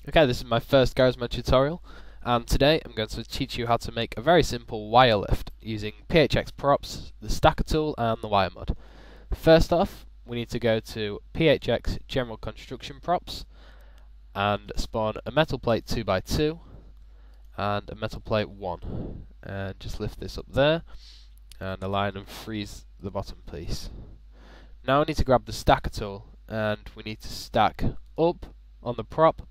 Okay, this is my first GMod tutorial, and today I'm going to teach you how to make a very simple wire lift using PHX props, the stacker tool and the wire mod. First off, we need to go to PHX general construction props and spawn a metal plate 2x2 and a metal plate 1, and just lift this up there and align and freeze the bottom piece. Now we need to grab the stacker tool and we need to stack up on the prop,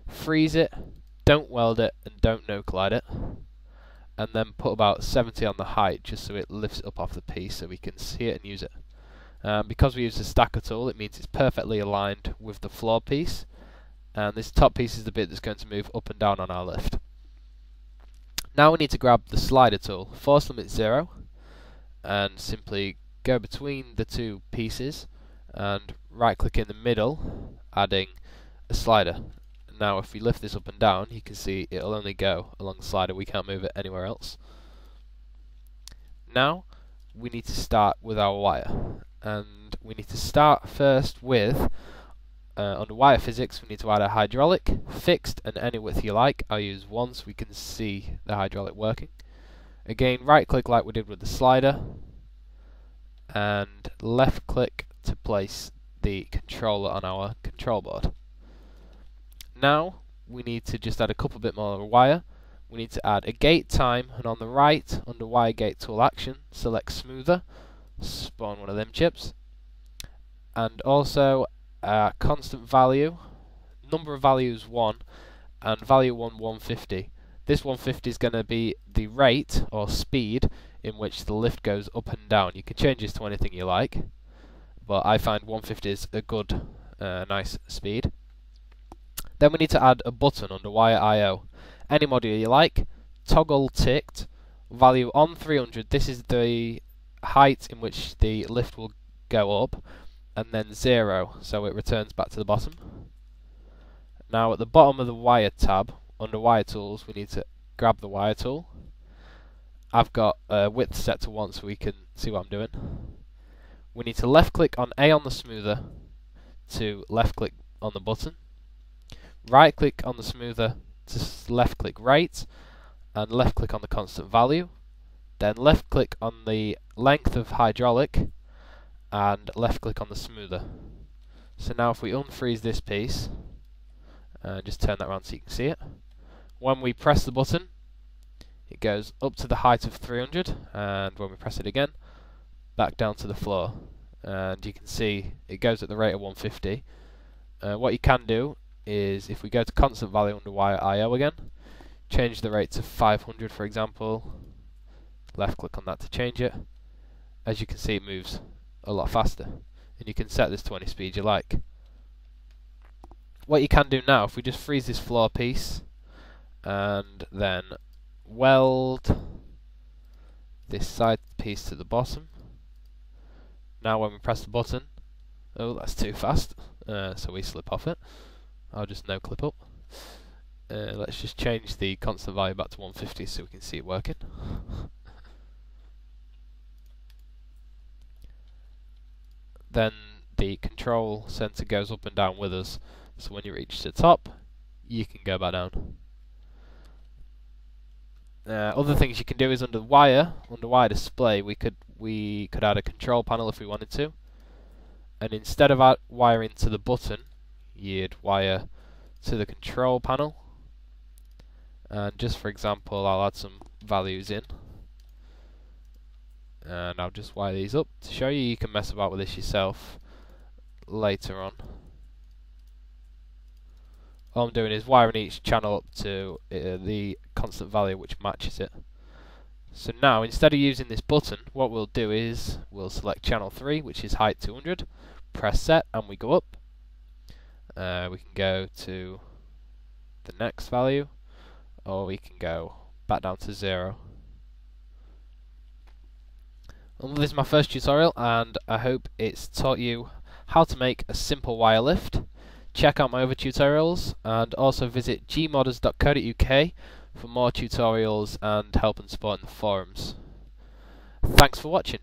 freeze it, don't weld it and don't no collide it, and then put about 70 on the height just so it lifts it up off the piece so we can see it and use it. Because we use the stacker tool, it means it's perfectly aligned with the floor piece, and this top piece is the bit that's going to move up and down on our lift. Now we need to grab the slider tool, force limit 0, and simply go between the two pieces and right click in the middle, adding a slider. Now if we lift this up and down, you can see it'll only go along the slider, we can't move it anywhere else. Now we need to start with our wire, and we need to start first with under wire physics we need to add a hydraulic, fixed and any width you like. I'll use 1 so we can see the hydraulic working. Again, right click like we did with the slider and left click to place the controller on our control board. Now we need to just add a couple bit more wire. We need to add a gate time, and on the right under wire gate tool action select smoother, spawn one of them chips, and also a constant value, number of values 1 and value 150. This 150 is going to be the rate or speed in which the lift goes up and down. You can change this to anything you like, but I find 150 is a good nice speed. Then we need to add a button under wire IO. Any module you like, toggle ticked, value on 300, this is the height in which the lift will go up, and then 0, so it returns back to the bottom. Now at the bottom of the wire tab, under wire tools, we need to grab the wire tool. I've got width set to 1 so we can see what I'm doing. We need to left click on A on the smoother to left click on the button. Right click on the smoother to left click right, and left click on the constant value, then left click on the length of hydraulic and left click on the smoother. So now if we unfreeze this piece and just turn that around so you can see it, when we press the button it goes up to the height of 300, and when we press it again back down to the floor, and you can see it goes at the rate of 150. What you can do is, if we go to constant value under wire IO again, change the rate to 500 for example, left click on that to change it. As you can see, it moves a lot faster, and you can set this to any speed you like. What you can do now, if we just freeze this floor piece and then weld this side piece to the bottom. Now when we press the button, oh that's too fast, so we slip off it. I'll just no clip up. Let's just change the constant value back to 150 so we can see it working. Then the control center goes up and down with us, so when you reach the top you can go back down. Other things you can do is under wire display we could add a control panel if we wanted to, and instead of wiring to the button you'd wire to the control panel. And just for example I'll add some values in, and I'll just wire these up to show you. You can mess about with this yourself later on. All I'm doing is wiring each channel up to the constant value which matches it. So now instead of using this button, what we'll do is we'll select channel 3, which is height 200, press set, and we go up. We can go to the next value, or we can go back down to 0. Well, this is my first tutorial, and I hope it's taught you how to make a simple wire lift. Check out my other tutorials, and also visit gmodders.co.uk for more tutorials and help and support in the forums. Thanks for watching.